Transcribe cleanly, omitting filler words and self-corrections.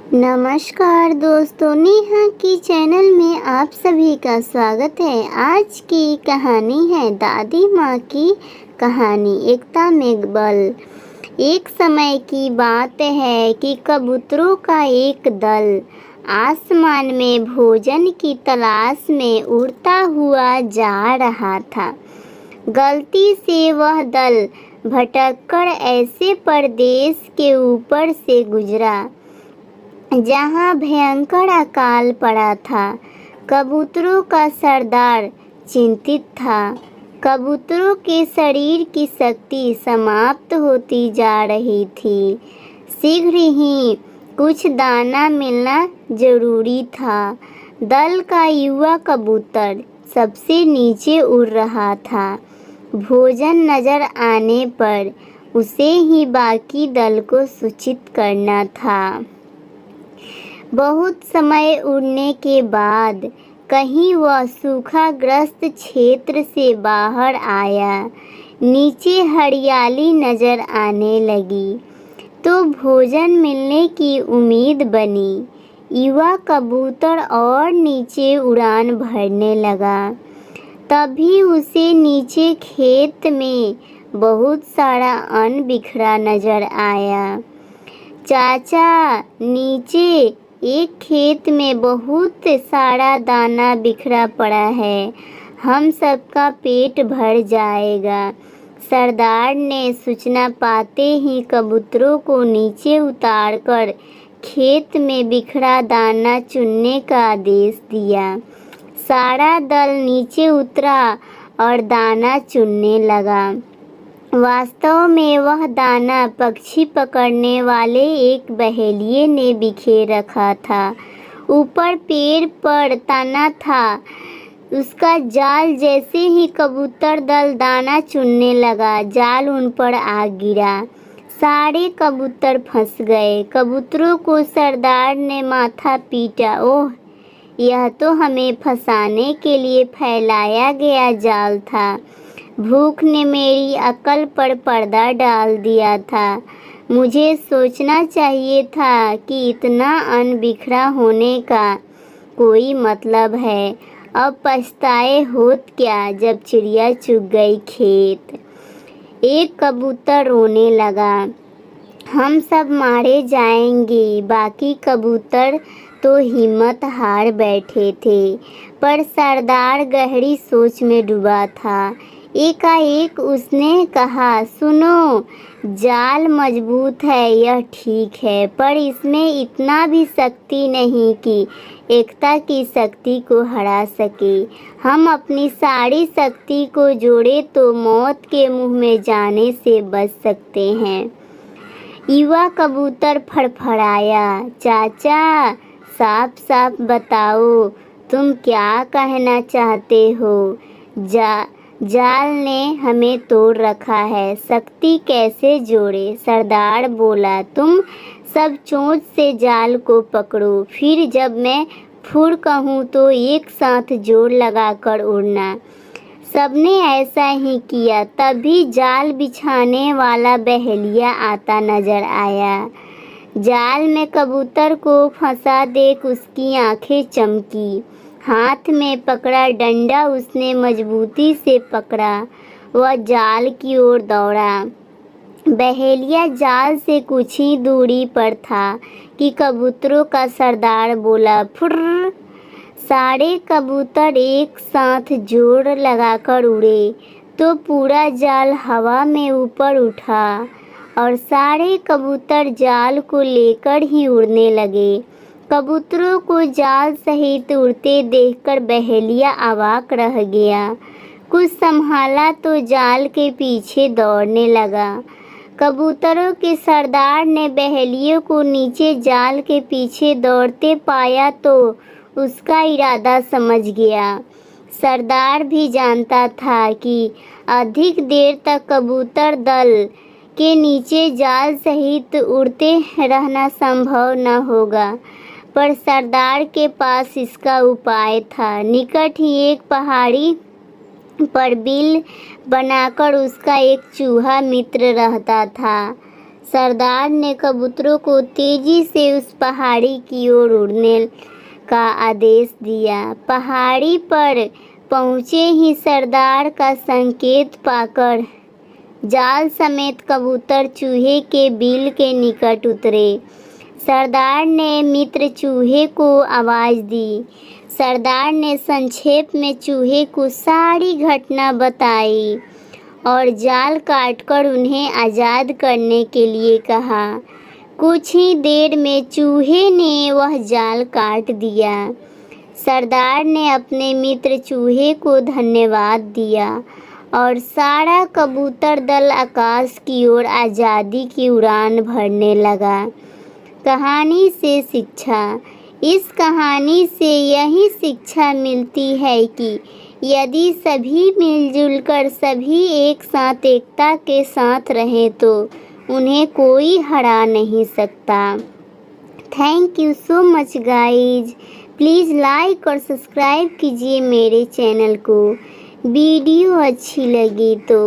नमस्कार दोस्तों, नेहा की चैनल में आप सभी का स्वागत है। आज की कहानी है दादी माँ की कहानी एकता में बल। एक समय की बात है कि कबूतरों का एक दल आसमान में भोजन की तलाश में उड़ता हुआ जा रहा था। गलती से वह दल भटककर ऐसे प्रदेश के ऊपर से गुजरा जहाँ भयंकर अकाल पड़ा था। कबूतरों का सरदार चिंतित था। कबूतरों के शरीर की शक्ति समाप्त होती जा रही थी। शीघ्र ही कुछ दाना मिलना जरूरी था। दल का युवा कबूतर सबसे नीचे उड़ रहा था। भोजन नजर आने पर उसे ही बाकी दल को सूचित करना था। बहुत समय उड़ने के बाद कहीं वह सूखाग्रस्त क्षेत्र से बाहर आया। नीचे हरियाली नजर आने लगी तो भोजन मिलने की उम्मीद बनी। युवा कबूतर और नीचे उड़ान भरने लगा। तभी उसे नीचे खेत में बहुत सारा अन्न बिखरा नजर आया। चाचा, नीचे एक खेत में बहुत सारा दाना बिखरा पड़ा है, हम सबका पेट भर जाएगा। सरदार ने सूचना पाते ही कबूतरों को नीचे उतारकर खेत में बिखरा दाना चुनने का आदेश दिया। सारा दल नीचे उतरा और दाना चुनने लगा। वास्तव में वह दाना पक्षी पकड़ने वाले एक बहेलिये ने बिखेर रखा था। ऊपर पेड़ पर तना था उसका जाल। जैसे ही कबूतर दल दाना चुनने लगा, जाल उन पर आ गिरा। सारे कबूतर फंस गए। कबूतरों को सरदार ने माथा पीटा। ओह, यह तो हमें फंसाने के लिए फैलाया गया जाल था। भूख ने मेरी अकल पर पर्दा डाल दिया था। मुझे सोचना चाहिए था कि इतना अन्न बिखरा होने का कोई मतलब है। अब पछताए होत क्या जब चिड़िया चुग गई खेत। एक कबूतर रोने लगा, हम सब मारे जाएंगे। बाकी कबूतर तो हिम्मत हार बैठे थे, पर सरदार गहरी सोच में डूबा था। एकाएक उसने कहा, सुनो, जाल मजबूत है यह ठीक है, पर इसमें इतना भी शक्ति नहीं कि एकता की शक्ति को हरा सके। हम अपनी सारी शक्ति को जोड़े तो मौत के मुंह में जाने से बच सकते हैं। युवा कबूतर फड़फड़ाया, चाचा, साफ साफ बताओ तुम क्या कहना चाहते हो। जाल ने हमें तोड़ रखा है, शक्ति कैसे जोड़े। सरदार बोला, तुम सब चोंच से जाल को पकड़ो, फिर जब मैं फुर कहूँ तो एक साथ जोर लगाकर उड़ना। सबने ऐसा ही किया। तभी जाल बिछाने वाला बहेलिया आता नजर आया। जाल में कबूतर को फंसा देख उसकी आंखें चमकी। हाथ में पकड़ा डंडा उसने मजबूती से पकड़ा। वह जाल की ओर दौड़ा। बहेलिया जाल से कुछ ही दूरी पर था कि कबूतरों का सरदार बोला, फुर्र। सारे कबूतर एक साथ जोर लगाकर उड़े तो पूरा जाल हवा में ऊपर उठा और सारे कबूतर जाल को लेकर ही उड़ने लगे। कबूतरों को जाल सहित उड़ते देखकर बहेलिया अवाक रह गया। कुछ संभाला तो जाल के पीछे दौड़ने लगा। कबूतरों के सरदार ने बहेलियों को नीचे जाल के पीछे दौड़ते पाया तो उसका इरादा समझ गया। सरदार भी जानता था कि अधिक देर तक कबूतर दल के नीचे जाल सहित उड़ते रहना संभव न होगा, पर सरदार के पास इसका उपाय था। निकट ही एक पहाड़ी पर बिल बनाकर उसका एक चूहा मित्र रहता था। सरदार ने कबूतरों को तेजी से उस पहाड़ी की ओर उड़ने का आदेश दिया। पहाड़ी पर पहुंचे ही सरदार का संकेत पाकर जाल समेत कबूतर चूहे के बिल के निकट उतरे। सरदार ने मित्र चूहे को आवाज़ दी। सरदार ने संक्षेप में चूहे को सारी घटना बताई और जाल काटकर उन्हें आज़ाद करने के लिए कहा। कुछ ही देर में चूहे ने वह जाल काट दिया। सरदार ने अपने मित्र चूहे को धन्यवाद दिया और सारा कबूतर दल आकाश की ओर आज़ादी की उड़ान भरने लगा। कहानी से शिक्षा। इस कहानी से यही शिक्षा मिलती है कि यदि सभी मिलजुल कर सभी एक साथ एकता के साथ रहें तो उन्हें कोई हरा नहीं सकता। Thank you so much guys. Please like और सब्सक्राइब कीजिए मेरे चैनल को। वीडियो अच्छी लगी तो